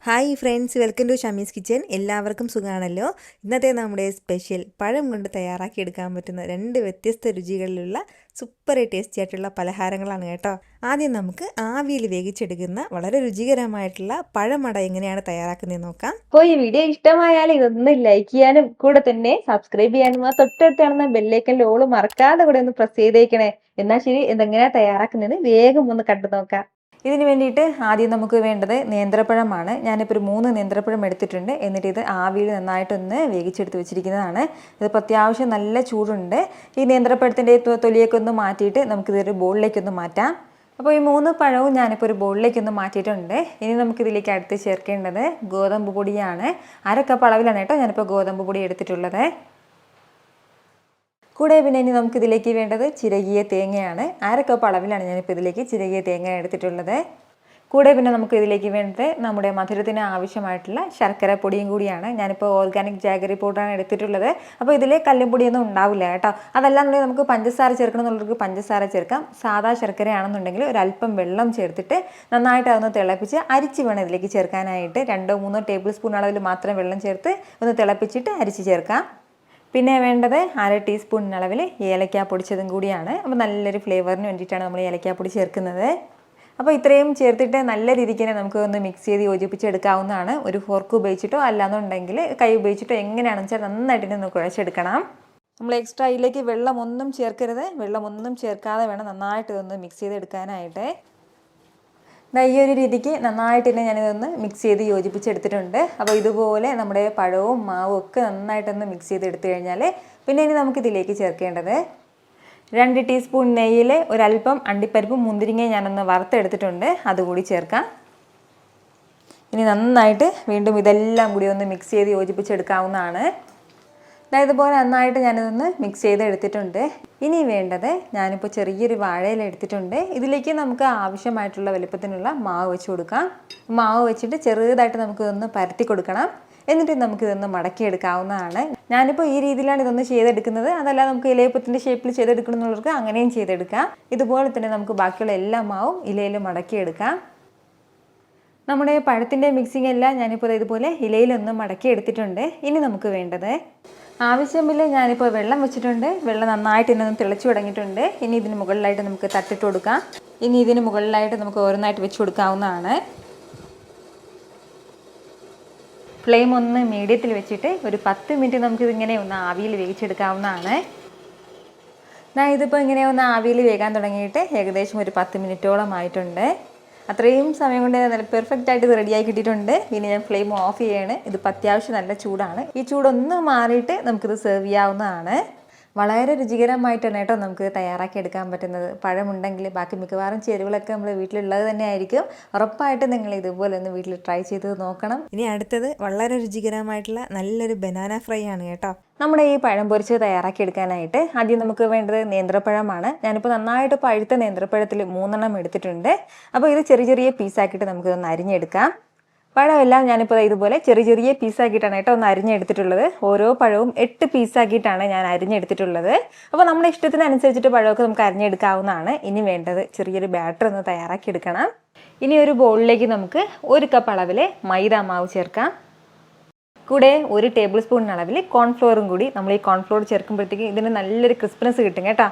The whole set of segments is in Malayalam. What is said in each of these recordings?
Hi friends, welcome to Shamees kitchen. എല്ലാവർക്കും സുഖമാണല്ലോ. ഇന്നത്തെ നമ്മുടെ സ്പെഷ്യൽ പഴം കൊണ്ട് തയ്യാറാക്കിയെടുക്കാൻ പറ്റുന്ന രണ്ട് വ്യത്യസ്ത രുചികളിലുള്ള സൂപ്പർ ടേസ്റ്റി ആയിട്ടുള്ള പലഹാരങ്ങളാണ് കേട്ടോ. ആദ്യം നമുക്ക് ആവിയിൽ വേവിച്ചെടുക്കുന്ന വളരെ രുചികരമായിട്ടുള്ള പഴമട എങ്ങനെയാണ് തയ്യാറാക്കുന്നതെന്ന് നോക്കാം. അപ്പോൾ ഈ വീഡിയോ ഇഷ്ടമായാൽ ഇതൊന്ന് ലൈക്ക് ചെയ്യാനും കൂടെ തന്നെ സബ്സ്ക്രൈബ് ചെയ്യാനും ആ തൊട്ടടുത്ത് കാണുന്ന ബെല്ലൈക്കൻ്റെ ഓൾ മറക്കാതെ കൂടെ ഒന്ന് പ്രസ് ചെയ്തേക്കണേ. എന്നാൽ ശരി, ഇതെങ്ങനെയാണ് തയ്യാറാക്കുന്നത് വേഗം ഒന്ന് കണ്ടു നോക്കാം. ഇതിന് വേണ്ടിയിട്ട് ആദ്യം നമുക്ക് വേണ്ടത് നേന്ത്രപ്പഴമാണ്. ഞാനിപ്പോൾ ഒരു 3 നേന്ത്രപ്പഴം എടുത്തിട്ടുണ്ട്. എന്നിട്ട് ഇത് ആവിയിൽ നന്നായിട്ടൊന്ന് വേവിച്ചെടുത്ത് വെച്ചിരിക്കുന്നതാണ്. ഇതിപ്പോൾ അത്യാവശ്യം നല്ല ചൂടുണ്ട്. ഈ നേന്ത്രപ്പഴത്തിൻ്റെ തൊലിയൊക്കെ ഒന്ന് മാറ്റിയിട്ട് നമുക്കിതൊരു ബോളിലേക്കൊന്ന് മാറ്റാം. അപ്പോൾ ഈ 3 പഴവും ഞാനിപ്പോൾ ഒരു ബോളിലേക്കൊന്ന് മാറ്റിയിട്ടുണ്ട്. ഇനി നമുക്കിതിലേക്ക് അടുത്ത് ചേർക്കേണ്ടത് ഗോതമ്പ് പൊടിയാണ്. 1/2 കപ്പ് അളവിലാണ് കേട്ടോ ഞാനിപ്പോൾ ഗോതമ്പ് പൊടി എടുത്തിട്ടുള്ളത്. കൂടെ പിന്നെ ഇനി നമുക്കിതിലേക്ക് വേണ്ടത് ചിരകിയ തേങ്ങയാണ്. 1/2 കപ്പ് അളവിലാണ് ഞാനിപ്പോൾ ഇതിലേക്ക് ചിരകിയ തേങ്ങ എടുത്തിട്ടുള്ളത്. കൂടെ പിന്നെ നമുക്ക് ഇതിലേക്ക് വേണ്ടത് നമ്മുടെ മധുരത്തിന് ആവശ്യമായിട്ടുള്ള ശർക്കര പൊടിയും കൂടിയാണ്. ഞാനിപ്പോൾ ഓർഗാനിക് ജാഗറി പൗഡറാണ് എടുത്തിട്ടുള്ളത്. അപ്പോൾ ഇതിൽ കല്ലും പൊടിയൊന്നും ഉണ്ടാവില്ല കേട്ടോ. അതല്ലാന്നുണ്ടെങ്കിൽ നമുക്ക് പഞ്ചസാര ചേർക്കണം എന്നുള്ളവർക്ക് പഞ്ചസാര ചേർക്കാം. സാധാ ശർക്കരയാണെന്നുണ്ടെങ്കിൽ ഒരല്പം വെള്ളം ചേർത്തിട്ട് നന്നായിട്ട് അതൊന്ന് തിളപ്പിച്ച് അരിച്ച് വേണം ഇതിലേക്ക് ചേർക്കാനായിട്ട്. 2-3 ടേബിൾ സ്പൂൺ അളവിൽ മാത്രം വെള്ളം ചേർത്ത് ഒന്ന് തിളപ്പിച്ചിട്ട് അരിച്ച് ചേർക്കാം. പിന്നെ വേണ്ടത് 1/2 ടീസ്പൂൺ അളവിൽ ഏലക്ക പൊടിച്ചതും കൂടിയാണ്. അപ്പോൾ നല്ലൊരു ഫ്ലേവറിന് വേണ്ടിയിട്ടാണ് നമ്മൾ ഏലക്കാപ്പൊടി ചേർക്കുന്നത്. അപ്പോൾ ഇത്രയും ചേർത്തിട്ട് നല്ല രീതിക്ക് തന്നെ നമുക്ക് ഒന്ന് മിക്സ് ചെയ്ത് യോജിപ്പിച്ചെടുക്കാവുന്നതാണ്. ഒരു ഫോർക്ക് ഉപയോഗിച്ചിട്ടോ അല്ലാന്നുണ്ടെങ്കിൽ കൈ ഉപയോഗിച്ചിട്ടോ എങ്ങനെയാണെന്ന് വെച്ചാൽ നന്നായിട്ട് ഒന്ന് കുഴച്ചെടുക്കണം. നമ്മൾ എക്സ്ട്രാ ഇതിലേക്ക് വെള്ളമൊന്നും ചേർക്കരുത്. വെള്ളമൊന്നും ചേർക്കാതെ വേണം നന്നായിട്ട് ഒന്ന് മിക്സ് ചെയ്തെടുക്കാനായിട്ട്. ഈ ഒരു രീതിക്ക് നന്നായിട്ട് തന്നെ ഞാനിതൊന്ന് മിക്സ് ചെയ്ത് യോജിപ്പിച്ചെടുത്തിട്ടുണ്ട്. അപ്പോൾ ഇതുപോലെ നമ്മുടെ പഴവും മാവും ഒക്കെ നന്നായിട്ടൊന്ന് മിക്സ് ചെയ്തെടുത്തു കഴിഞ്ഞാൽ പിന്നെ ഇനി നമുക്കിതിലേക്ക് ചേർക്കേണ്ടത് 2 ടീസ്പൂൺ നെയ്യിൽ ഒരല്പം അണ്ടിപ്പരിപ്പും മുന്തിരിങ്ങയും ഞാനൊന്ന് വറുത്തെടുത്തിട്ടുണ്ട്. അതുകൂടി ചേർക്കാം. ഇനി നന്നായിട്ട് വീണ്ടും ഇതെല്ലാം കൂടി ഒന്ന് മിക്സ് ചെയ്ത് യോജിപ്പിച്ചെടുക്കാവുന്നതാണ്. ഇതുപോലെ നന്നായിട്ട് ഞാനിതൊന്ന് മിക്സ് ചെയ്ത് എടുത്തിട്ടുണ്ട്. ഇനി വേണ്ടത് ഞാനിപ്പോൾ ചെറിയൊരു വാഴയില എടുത്തിട്ടുണ്ട്. ഇതിലേക്ക് നമുക്ക് ആവശ്യമായിട്ടുള്ള വലുപ്പത്തിനുള്ള മാവ് വെച്ച് കൊടുക്കാം. മാവ് വെച്ചിട്ട് ചെറുതായിട്ട് നമുക്കിതൊന്ന് പരത്തി കൊടുക്കണം. എന്നിട്ട് നമുക്കിതൊന്ന് മടക്കിയെടുക്കാവുന്നതാണ്. ഞാനിപ്പോൾ ഈ രീതിയിലാണ് ഇതൊന്ന് ചെയ്തെടുക്കുന്നത്. അതല്ല നമുക്ക് ഇലയപ്പത്തിൻ്റെ ഷേപ്പിൽ ചെയ്തെടുക്കണമെന്നുള്ളവർക്ക് അങ്ങനെയും ചെയ്തെടുക്കാം. ഇതുപോലെ തന്നെ നമുക്ക് ബാക്കിയുള്ള എല്ലാ മാവും ഇലയിൽ മടക്കിയെടുക്കാം. നമ്മുടെ പഴത്തിൻ്റെ മിക്സിംഗ് എല്ലാം ഞാനിപ്പോൾ ഇതുപോലെ ഇലയിലൊന്ന് മടക്കി എടുത്തിട്ടുണ്ട്. ഇനി നമുക്ക് വേണ്ടത് ആവശ്യമില്ല ഞാനിപ്പോൾ വെള്ളം വെച്ചിട്ടുണ്ട്. വെള്ളം നന്നായിട്ട് ഇന്നൊന്ന് തിളച്ചു തുടങ്ങിയിട്ടുണ്ട്. ഇനി ഇതിന് മുകളിലായിട്ട് നമുക്ക് തട്ടിട്ട് കൊടുക്കാം. ഇനി ഇതിന് മുകളിലായിട്ട് നമുക്ക് ഓരോന്നായിട്ട് വെച്ച് കൊടുക്കാവുന്നതാണ്. ഫ്ലെയിം ഒന്ന് മീഡിയത്തിൽ വെച്ചിട്ട് ഒരു 10 മിനിറ്റ് നമുക്കിതിങ്ങനെ ഒന്ന് ആവിയിൽ വേവിച്ചെടുക്കാവുന്നതാണ്. ഇതിപ്പോൾ ഇങ്ങനെ ഒന്ന് ആവിയിൽ വേകാൻ തുടങ്ങിയിട്ട് ഏകദേശം ഒരു 10 മിനിറ്റോളം ആയിട്ടുണ്ട്. അത്രയും സമയം കൊണ്ട് നല്ല പെർഫെക്റ്റ് ആയിട്ട് ഇത് റെഡിയായി കിട്ടിയിട്ടുണ്ട്. ഇനി ഞാൻ ഫ്ലെയിം ഓഫ് ചെയ്യാണ്. ഇതിപ്പോൾ അത്യാവശ്യം നല്ല ചൂടാണ്. ഈ ചൂടൊന്ന് മാറിയിട്ട് നമുക്കിത് സെർവ് ചെയ്യാവുന്നതാണ്. വളരെ രുചികരമായിട്ടാണ് കേട്ടോ നമുക്ക് തയ്യാറാക്കി എടുക്കാൻ പറ്റുന്നത്. പഴമുണ്ടെങ്കിൽ ബാക്കി മിക്കവാറും ചേരുവകളൊക്കെ നമ്മൾ വീട്ടിലുള്ളത് തന്നെ ആയിരിക്കും. ഉറപ്പായിട്ട് നിങ്ങൾ ഇതുപോലെ ഒന്ന് വീട്ടിൽ ട്രൈ ചെയ്ത് നോക്കണം. ഇനി അടുത്തത് വളരെ രുചികരമായിട്ടുള്ള നല്ലൊരു ബനാന ഫ്രൈ ആണ് കേട്ടോ. നമ്മുടെ ഈ പഴം പൊരിച്ച് തയ്യാറാക്കി എടുക്കാനായിട്ട് ആദ്യം നമുക്ക് വേണ്ടത് നേന്ത്രപ്പഴമാണ്. ഞാനിപ്പോൾ നന്നായിട്ട് പഴുത്ത നേന്ത്രപ്പഴത്തിൽ 3 എടുത്തിട്ടുണ്ട്. അപ്പോൾ ഇത് ചെറിയ ചെറിയ പീസാക്കിയിട്ട് നമുക്കിതൊന്ന് അരിഞ്ഞെടുക്കാം. പഴമെല്ലാം ഞാനിപ്പോൾ ഇതുപോലെ ചെറിയ ചെറിയ പീസാക്കിയിട്ടാണ് കേട്ടോ ഒന്ന് അരിഞ്ഞെടുത്തിട്ടുള്ളത്. ഓരോ പഴവും 8 പീസാക്കിയിട്ടാണ് ഞാൻ അരിഞ്ഞെടുത്തിട്ടുള്ളത്. അപ്പോൾ നമ്മുടെ ഇഷ്ടത്തിനനുസരിച്ചിട്ട് പഴമൊക്കെ നമുക്ക് അരിഞ്ഞെടുക്കാവുന്നതാണ്. ഇനി വേണ്ടത് ചെറിയൊരു ബാറ്റർ ഒന്ന് തയ്യാറാക്കി എടുക്കണം. ഇനി ഒരു ബൗളിലേക്ക് നമുക്ക് 1 കപ്പ് അളവിൽ മൈദ മാവ് ചേർക്കാം. കൂടെ 1 ടേബിൾ സ്പൂൺ അളവിൽ കോൺഫ്ലോറും കൂടി. നമ്മൾ ഈ കോൺഫ്ലോർ ചേർക്കുമ്പോഴത്തേക്ക് ഇതിന് നല്ലൊരു ക്രിസ്പിനെസ് കിട്ടും കേട്ടോ.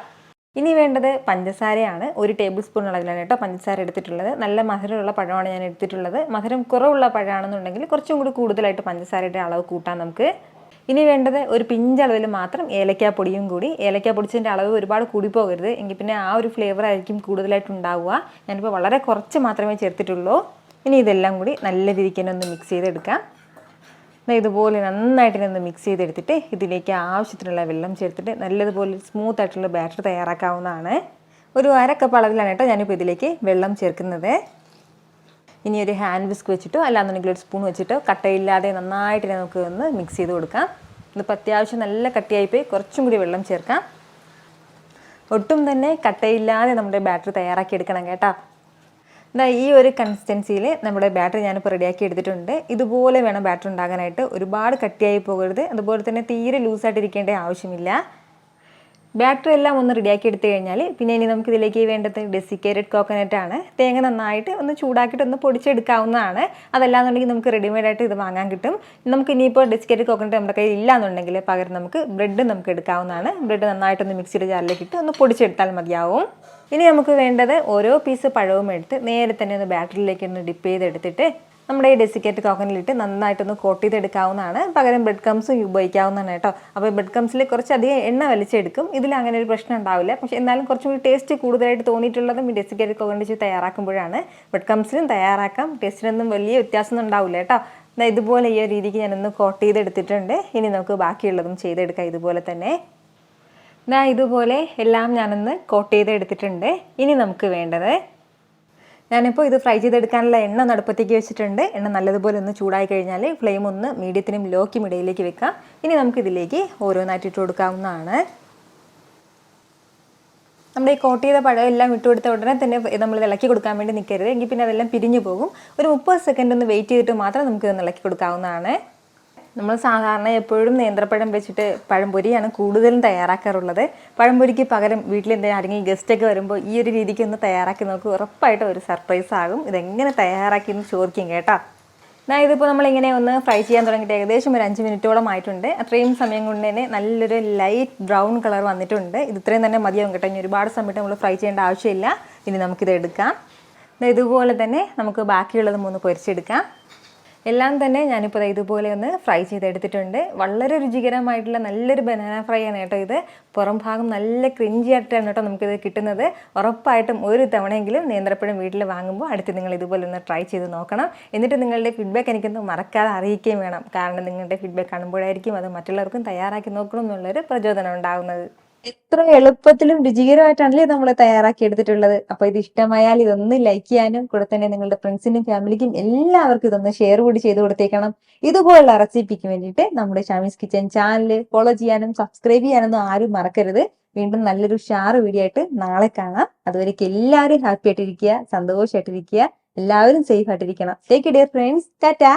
ഇനി വേണ്ടത് പഞ്ചസാരയാണ്. 1 ടേബിൾ സ്പൂൺ അളവിലാണ് കേട്ടോ പഞ്ചസാര എടുത്തിട്ടുള്ളത്. നല്ല മധുരമുള്ള പഴമാണ് ഞാൻ എടുത്തിട്ടുള്ളത്. മധുരം കുറവുള്ള പഴമാണെന്നുണ്ടെങ്കിൽ കുറച്ചും കൂടി കൂടുതലായിട്ട് പഞ്ചസാരയുടെ അളവ് കൂട്ടാം നമുക്ക്. ഇനി വേണ്ടത് ഒരു പിഞ്ചളവിൽ മാത്രം ഏലക്കാപ്പൊടിയും കൂടി. ഏലക്കാപ്പൊടിച്ചതിൻ്റെ അളവ് ഒരുപാട് കൂടിപ്പോകരുത്. എങ്കിൽ പിന്നെ ആ ഒരു ഫ്ലേവർ ആയിരിക്കും കൂടുതലായിട്ട് ഉണ്ടാവുക. ഞാനിപ്പോൾ വളരെ കുറച്ച് മാത്രമേ ചേർത്തിട്ടുള്ളൂ. ഇനി ഇതെല്ലാം കൂടി നല്ല രീതിക്ക് തന്നെ ഒന്ന് മിക്സ് ചെയ്തെടുക്കാം. ഇതുപോലെ നന്നായിട്ട് ഒന്ന് മിക്സ് ചെയ്തെടുത്തിട്ട് ഇതിലേക്ക് ആവശ്യത്തിനുള്ള വെള്ളം ചേർത്തിട്ട് നല്ലതുപോലെ സ്മൂത്ത് ആയിട്ടുള്ള ബാറ്റർ തയ്യാറാക്കാവുന്നതാണ്. ഒരു 1/2 കപ്പ് അളവിലാണ് കേട്ടോ ഞാനിപ്പോൾ ഇതിലേക്ക് വെള്ളം ചേർക്കുന്നത്. ഇനി ഒരു ഹാൻഡ് വിസ്ക് വെച്ചിട്ടോ അല്ലാന്നുണ്ടെങ്കിൽ ഒരു സ്പൂൺ വെച്ചിട്ടോ കട്ടയില്ലാതെ നന്നായിട്ട് നമുക്ക് ഒന്ന് മിക്സ് ചെയ്ത് കൊടുക്കാം. ഇതിപ്പോൾ അത്യാവശ്യം നല്ല കട്ടിയായിപ്പോയി. കുറച്ചും കൂടി വെള്ളം ചേർക്കാം. ഒട്ടും തന്നെ കട്ടയില്ലാതെ നമ്മുടെ ബാറ്റർ തയ്യാറാക്കി എടുക്കണം കേട്ടോ. ഈ ഒരു കൺസിസ്റ്റൻസിയിൽ നമ്മുടെ ബാറ്റർ ഞാനിപ്പോൾ റെഡിയാക്കി എടുത്തിട്ടുണ്ട്. ഇതുപോലെ വേണം ബാറ്റർ ഉണ്ടാകാനായിട്ട്. ഒരുപാട് കട്ടിയായി പോകരുത്. അതുപോലെ തന്നെ തീരെ ലൂസായിട്ടിരിക്കേണ്ട ആവശ്യമില്ല. ബാറ്ററി എല്ലാം ഒന്ന് റെഡിയാക്കി എടുത്തു കഴിഞ്ഞാൽ പിന്നെ ഇനി നമുക്ക് ഇതിലേക്ക് വേണ്ടത് ഡെസിക്കേറ്റഡ് കോക്കനട്ട് ആണ്. തേങ്ങ നന്നായിട്ട് ഒന്ന് ചൂടാക്കിയിട്ട് ഒന്ന് പൊടിച്ചെടുക്കാവുന്നതാണ്. അതല്ലാന്നുണ്ടെങ്കിൽ നമുക്ക് റെഡിമെയ്ഡായിട്ട് ഇത് വാങ്ങാൻ കിട്ടും. നമുക്ക് ഇനിയിപ്പോൾ ഡെസിക്കേറ്റഡ് കോക്കനട്ട് നമ്മുടെ കയ്യിൽ ഇല്ലാന്നുണ്ടെങ്കിൽ പകരം നമുക്ക് ബ്രെഡ് നമുക്ക് എടുക്കാവുന്നതാണ്. ബ്രെഡ് നന്നായിട്ടൊന്ന് മിക്സിയുടെ ജാറിലേക്ക് ഇട്ട് ഒന്ന് പൊടിച്ചെടുത്താൽ മതിയാവും. ഇനി നമുക്ക് വേണ്ടത് ഓരോ പീസ് പഴവും എടുത്ത് നേരെ തന്നെ ഒന്ന് ബാറ്ററിയിലേക്ക് ഒന്ന് ഡിപ്പ് ചെയ്തെടുത്തിട്ട് നമ്മുടെ ഈ ഡെസിക്കേറ്റഡ് കോക്കനട്ടിലിട്ട് നന്നായിട്ടൊന്ന് കോട്ട് ചെയ്തെടുക്കാവുന്നതാണ്. പകരം ബ്രെഡ് ക്രംസും ഉപയോഗിക്കാവുന്നതാണ് കേട്ടോ. അപ്പോൾ ബ്രെഡ് ക്രംസിൽ കുറച്ചധികം എണ്ണ വലിച്ചെടുക്കും. ഇതിൽ അങ്ങനെ ഒരു പ്രശ്നം ഉണ്ടാവില്ല. പക്ഷേ എന്നാലും കുറച്ചും കൂടി ടേസ്റ്റ് കൂടുതലായിട്ട് തോന്നിയിട്ടുള്ളതും ഈ ഡെസിക്കേറ്റഡ് കോക്കനട്ട് തയ്യാറാക്കുമ്പോഴാണ്. ബ്രെഡ് ക്രംസിലും തയ്യാറാക്കാം. ടേസ്റ്റിനൊന്നും വലിയ വ്യത്യാസമൊന്നും ഉണ്ടാവില്ല കേട്ടോ. ഇതുപോലെ ഈ ഒരു രീതിക്ക് ഞാനൊന്ന് കോട്ട് ചെയ്തെടുത്തിട്ടുണ്ട്. ഇനി നമുക്ക് ബാക്കിയുള്ളതും ചെയ്തെടുക്കാം ഇതുപോലെ തന്നെ. ഇതുപോലെ എല്ലാം ഞാനൊന്ന് കോട്ട് ചെയ്തെടുത്തിട്ടുണ്ട്. ഇനി നമുക്ക് വേണ്ടത്, ഞാനിപ്പോൾ ഇത് ഫ്രൈ ചെയ്തെടുക്കാനുള്ള എണ്ണ അടുപ്പത്തേക്ക് വെച്ചിട്ടുണ്ട്. എണ്ണ നല്ലതുപോലെ ഒന്ന് ചൂടായി കഴിഞ്ഞാൽ ഫ്ലെയിം ഒന്ന് മീഡിയത്തിനും ലോക്കും ഇടയിലേക്ക് വെക്കാം. ഇനി നമുക്കിതിലേക്ക് ഓരോന്നായിട്ട് ഇട്ട് കൊടുക്കാവുന്നതാണ്. നമ്മുടെ ഈ കോട്ട് ചെയ്ത പഴം എല്ലാം ഇട്ട് കൊടുത്ത ഉടനെ തന്നെ നമ്മൾ ഇളക്കി കൊടുക്കാൻ വേണ്ടി നിൽക്കരുത്. എങ്കിൽ പിന്നെ അതെല്ലാം പിരിഞ്ഞു പോകും. ഒരു 30 സെക്കൻഡ് ഒന്ന് വെയിറ്റ് ചെയ്തിട്ട് മാത്രം നമുക്കിതൊന്ന് ഇളക്കി കൊടുക്കാവുന്നതാണ്. നമ്മൾ സാധാരണ എപ്പോഴും നേന്ത്രപ്പഴം വെച്ചിട്ട് പഴംപൊരിയാണ് കൂടുതലും തയ്യാറാക്കാറുള്ളത്. പഴംപൊരിക്ക് പകരം വീട്ടിൽ ആരെങ്കിലും ഗസ്റ്റൊക്കെ വരുമ്പോൾ ഈ ഒരു രീതിക്ക് ഒന്ന് തയ്യാറാക്കി നോക്കുക. ഉറപ്പായിട്ടും ഒരു സർപ്രൈസ് ആകും. ഇതെങ്ങനെ തയ്യാറാക്കിയെന്ന് ചോദിക്കും കേട്ടോ. ഇതിപ്പോൾ നമ്മളിങ്ങനെ ഒന്ന് ഫ്രൈ ചെയ്യാൻ തുടങ്ങിയിട്ട് ഏകദേശം ഒരു 5 മിനിറ്റോളം ആയിട്ടുണ്ട്. അത്രയും സമയം കൊണ്ട് തന്നെ നല്ലൊരു ലൈറ്റ് ബ്രൗൺ കളർ വന്നിട്ടുണ്ട്. ഇത് ഇത്രയും തന്നെ മതിയാവും കേട്ടോ. ഇനി ഒരുപാട് സമയത്ത് നമ്മൾ ഫ്രൈ ചെയ്യേണ്ട ആവശ്യമില്ല. ഇനി നമുക്കിത് എടുക്കാം. ഇതുപോലെ തന്നെ നമുക്ക് ബാക്കിയുള്ളതും ഒന്ന് പൊരിച്ചെടുക്കാം. എല്ലാം തന്നെ ഞാനിപ്പോൾ ഇതുപോലെ ഒന്ന് ഫ്രൈ ചെയ്തെടുത്തിട്ടുണ്ട്. വളരെ രുചികരമായിട്ടുള്ള നല്ലൊരു ബനാന ഫ്രൈ ആണ് കേട്ടോ ഇത്. പുറം ഭാഗം നല്ല ക്രിഞ്ചി ആയിട്ടാണ് കേട്ടോ നമുക്കിത് കിട്ടുന്നത്. ഉറപ്പായിട്ടും ഒരു തവണയെങ്കിലും നേന്ത്രപ്പഴം വീട്ടിൽ വാങ്ങുമ്പോൾ അടുത്ത് നിങ്ങൾ ഇതുപോലെ ഒന്ന് ട്രൈ ചെയ്ത് നോക്കണം. എന്നിട്ട് നിങ്ങളുടെ ഫീഡ്ബാക്ക് എനിക്കൊന്ന് മറക്കാതെ അറിയിക്കുകയും വേണം. കാരണം നിങ്ങളുടെ ഫീഡ്ബാക്ക് കാണുമ്പോഴായിരിക്കും അത് മറ്റുള്ളവർക്കും തയ്യാറാക്കി നോക്കണം എന്നുള്ളൊരു പ്രചോദനം ഉണ്ടാകുന്നത്. എത്ര എളുപ്പത്തിലും രുചികരമായിട്ടാണല്ലേ നമ്മൾ തയ്യാറാക്കി എടുത്തിട്ടുള്ളത്. അപ്പൊ ഇത് ഇഷ്ടമായാൽ ഇതൊന്ന് ലൈക്ക് ചെയ്യാനും കൂടെ തന്നെ നിങ്ങളുടെ ഫ്രണ്ട്സിനും ഫാമിലിക്കും എല്ലാവർക്കും ഇതൊന്ന് ഷെയർ കൂടി ചെയ്ത് കൊടുത്തേക്കണം. ഇതുപോലുള്ള റെസിപ്പിക്ക് വേണ്ടിയിട്ട് നമ്മുടെ ഷാമീസ് കിച്ചൻ ചാനൽ ഫോളോ ചെയ്യാനും സബ്സ്ക്രൈബ് ചെയ്യാനൊന്നും ആരും മറക്കരുത്. വീണ്ടും നല്ലൊരു ഷാർ വീഡിയോ ആയിട്ട് നാളെ കാണാം. അതുവരേക്കും എല്ലാവരും ഹാപ്പി ആയിട്ടിരിക്കുക, സന്തോഷമായിട്ടിരിക്കുക, എല്ലാവരും സേഫ് ആയിട്ടിരിക്കണം. Take care friends. ടാറ്റാ.